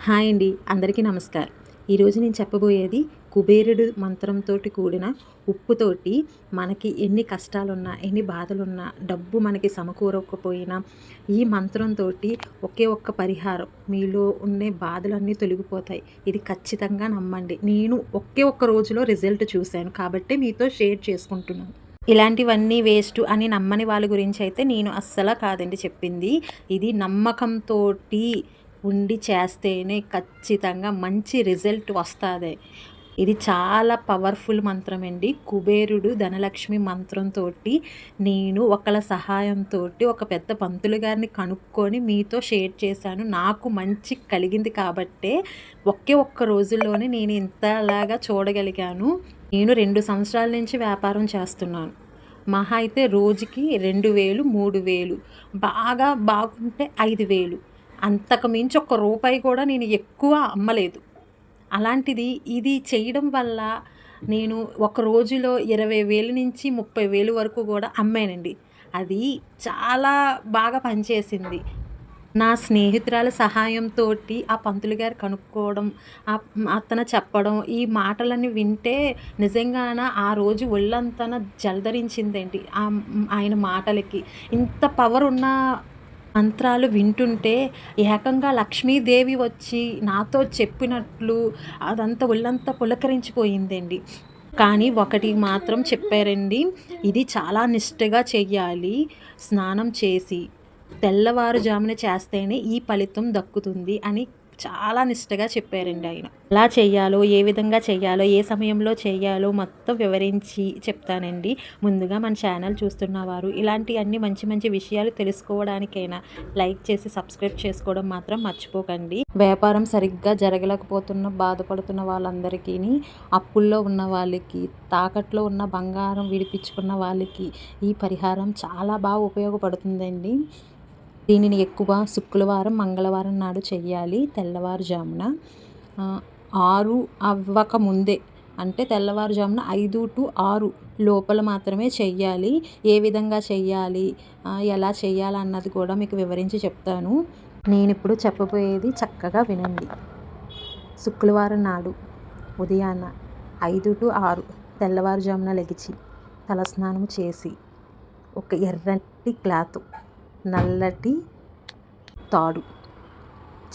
Hi అండి, అందరికీ నమస్కారం. ఈరోజు నేను చెప్పబోయేది కుబేరుడు మంత్రంతో కూడిన ఉప్పుతోటి మనకి ఎన్ని కష్టాలున్నా, ఎన్ని బాధలున్నా, డబ్బు మనకి సమకూరకపోయినా ఈ మంత్రంతో ఒకే ఒక్క పరిహారం మీలో ఉండే బాధలన్నీ తొలగిపోతాయి. ఇది ఖచ్చితంగా నమ్మండి. నేను ఒకే ఒక్క రోజులో రిజల్ట్ చూశాను కాబట్టి మీతో షేర్ చేసుకుంటున్నాను. ఇలాంటివన్నీ వేస్ట్ అని నమ్మని వాళ్ళ గురించి అయితే నేను అస్సలు కాదండి చెప్పింది. ఇది నమ్మకంతోటి ఉండి చేస్తేనే ఖచ్చితంగా మంచి రిజల్ట్ వస్తుంది. ఇది చాలా పవర్ఫుల్ మంత్రం అండి. కుబేరుడు ధనలక్ష్మి మంత్రంతో నేను ఒకళ్ళ సహాయంతో ఒక పెద్ద పంతులు గారిని కనుక్కొని మీతో షేర్ చేశాను. నాకు మంచి కలిగింది కాబట్టే ఒకే ఒక్క రోజుల్లోనే నేను ఇంతలాగా చూడగలిగాను. నేను 2 సంవత్సరాల నుంచి వ్యాపారం చేస్తున్నాను. మహా అయితే రోజుకి 2000, 3000, బాగా బాగుంటే 5000. అంతకు మించి ఒక్క రూపాయి కూడా నేను ఎక్కువ అమ్మలేదు. అలాంటిది ఇది చేయడం వల్ల నేను ఒక రోజులో 20,000 నుంచి 30,000 వరకు కూడా అమ్మానండి. అది చాలా బాగా పనిచేసింది. నా స్నేహితురాల సహాయంతోటి ఆ పంతులు గారు కనుక్కోవడం, అతను చెప్పడం, ఈ మాటలన్నీ వింటే నిజంగాన ఆ రోజు ఒళ్ళంతాన జలధరించిందండి. ఆయన మాటలకి. ఇంత పవర్ ఉన్న మంత్రాలు వింటుంటే ఏకంగా లక్ష్మీదేవి వచ్చి నాతో చెప్పినట్లు అదంతా ఒళ్ళంతా పులకరించిపోయిందండి. కానీ ఒకటి మాత్రం చెప్పారండి, ఇది చాలా నిష్టగా చెయ్యాలి. స్నానం చేసి తెల్లవారుజామున చేస్తేనే ఈ ఫలితం దక్కుతుంది అని చాలా నిష్టగా చెప్పారండి ఆయన. ఎలా చెయ్యాలో, ఏ విధంగా చెయ్యాలో, ఏ సమయంలో చెయ్యాలో మొత్తం వివరించి చెప్తానండి. ముందుగా మన ఛానల్ చూస్తున్నవారు ఇలాంటి అన్ని మంచి మంచి విషయాలు తెలుసుకోవడానికైనా లైక్ చేసి సబ్స్క్రైబ్ చేసుకోవడం మాత్రం మర్చిపోకండి. వ్యాపారం సరిగ్గా జరగలేకపోతున్న బాధపడుతున్న వాళ్ళందరికీ, అప్పుల్లో ఉన్న వాళ్ళకి, తాకట్లో ఉన్న బంగారం విడిపించుకున్న వాళ్ళకి ఈ పరిహారం చాలా బాగా ఉపయోగపడుతుందండి. దీనిని ఎక్కువ శుక్రవారం, మంగళవారం నాడు చెయ్యాలి. తెల్లవారుజామున 6 అవ్వక ముందే, అంటే తెల్లవారుజామున 5 to 6 లోపల మాత్రమే చెయ్యాలి. ఏ విధంగా చెయ్యాలి, ఎలా చెయ్యాలన్నది కూడా మీకు వివరించి చెప్తాను. నేను ఇప్పుడు చెప్పబోయేది చక్కగా వినండి. శుక్రవారం నాడు ఉదయాన్న 5 to 6 తెల్లవారుజామున లెగిచి తలస్నానం చేసి ఒక ఎర్రటి క్లాత్, నల్లటి తాడు,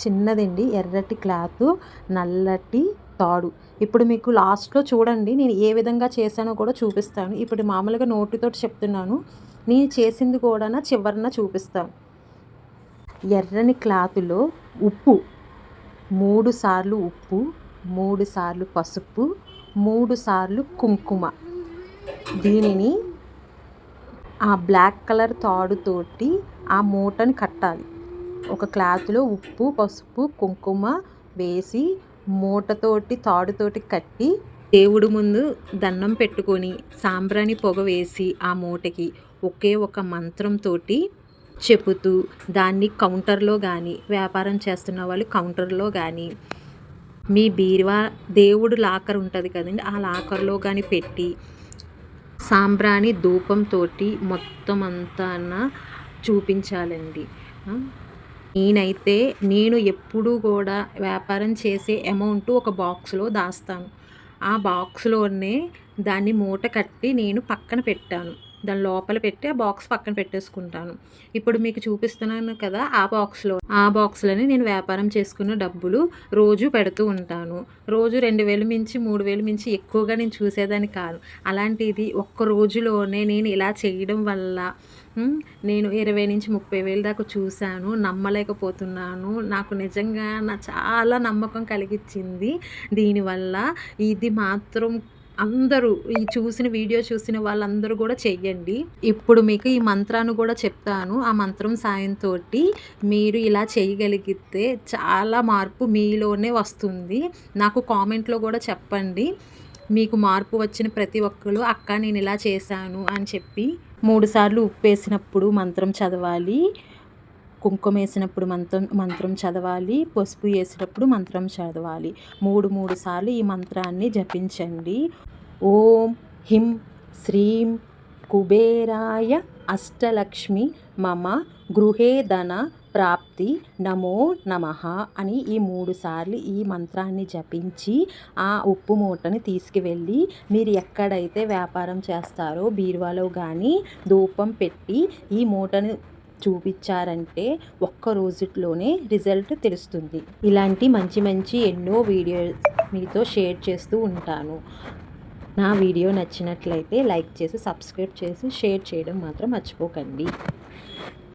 చిన్నదండి, ఎర్రటి క్లాత్, నల్లటి తాడు. ఇప్పుడు మీకు లాస్ట్లో చూడండి నేను ఏ విధంగా చేశానో కూడా చూపిస్తాను. ఇప్పుడు మామూలుగా నోటితోటి చెప్తున్నాను, నేను చేసింది కూడా చివరన చూపిస్తాను. ఎర్రని క్లాతులో ఉప్పు 3 సార్లు, ఉప్పు 3 సార్లు, పసుపు 3 సార్లు, కుంకుమ. దీనిని ఆ బ్లాక్ కలర్ తాడుతోటి ఆ మూటని కట్టాలి. ఒక క్లాత్లో ఉప్పు, పసుపు, కుంకుమ వేసి మూటతోటి, తాడుతోటి కట్టి దేవుడి ముందు దండం పెట్టుకొని సాంబ్రాణి పొగ వేసి ఆ మూటకి ఒకే ఒక మంత్రంతో చెబుతూ దాన్ని కౌంటర్లో కానీ, వ్యాపారం చేస్తున్న వాళ్ళు కౌంటర్లో కానీ, మీ బీరువా దేవుడు లాకర్ ఉంటుంది కదండి, ఆ లాకర్లో కానీ పెట్టి సాంబ్రాణి ధూపంతో మొత్తం అంతా చూపించాలండి. నేను ఎప్పుడూ కూడా వ్యాపారం చేసే అమౌంట్ ఒక బాక్స్లో దాస్తాను. ఆ బాక్స్లోనే దాన్ని మూట కట్టి నేను పక్కన పెట్టాను. దాని లోపల పెట్టి ఆ బాక్స్ పక్కన పెట్టేసుకుంటాను. ఇప్పుడు మీకు చూపిస్తున్నాను కదా, ఆ బాక్స్లోనే నేను వ్యాపారం చేసుకున్న డబ్బులు రోజు పెడుతూ ఉంటాను. రోజు 2000 మించి 3000 మించి ఎక్కువగా నేను చూసేదాన్ని కాదు. అలాంటిది ఒక్క రోజులోనే నేను ఇలా చేయడం వల్ల నేను 20 నుంచి 30,000 దాకా చూశాను. నమ్మలేకపోతున్నాను. నాకు నిజంగా చాలా నమ్మకం కలిగించింది దీనివల్ల. ఇది మాత్రం అందరూ వీడియో చూసిన వాళ్ళందరూ కూడా చెయ్యండి. ఇప్పుడు మీకు ఈ మంత్రాన్ని కూడా చెప్తాను. ఆ మంత్రం సాయంతో మీరు ఇలా చేయగలిగితే చాలా మార్పు మీలోనే వస్తుంది. నాకు కామెంట్లో కూడా చెప్పండి, మీకు మార్పు వచ్చిన ప్రతి ఒక్కరు అక్క నేను ఇలా చేశాను అని చెప్పి. 3 సార్లు ఉప్పు వేసినప్పుడు మంత్రం చదవాలి, కుంకుమ వేసినప్పుడు మంత్రం చదవాలి, పసుపు వేసినప్పుడు మంత్రం చదవాలి. 3 సార్లు ఈ మంత్రాన్ని జపించండి. ఓం హ్రీం శ్రీం కుబేరాయ అష్టలక్ష్మి మమ గృహే ధన ప్రాప్తి నమో నమః అని ఈ 3 సార్లు ఈ మంత్రాన్ని జపించి ఆ ఉప్పు మూటని తీసుకువెళ్ళి మీరు ఎక్కడైతే వ్యాపారం చేస్తారో బీరువాలో కానీ ధూపం పెట్టి ఈ మూటని చూపించారంటే ఒక్క రోజులోనే రిజల్ట్ తెలుస్తుంది. ఇలాంటి మంచి మంచి ఎన్నో వీడియోస్ మీతో షేర్ చేస్తూ ఉంటాను. నా వీడియో నచ్చినట్లయితే లైక్ చేసి సబ్స్క్రైబ్ చేసి షేర్ చేయడం మాత్రం మర్చిపోకండి.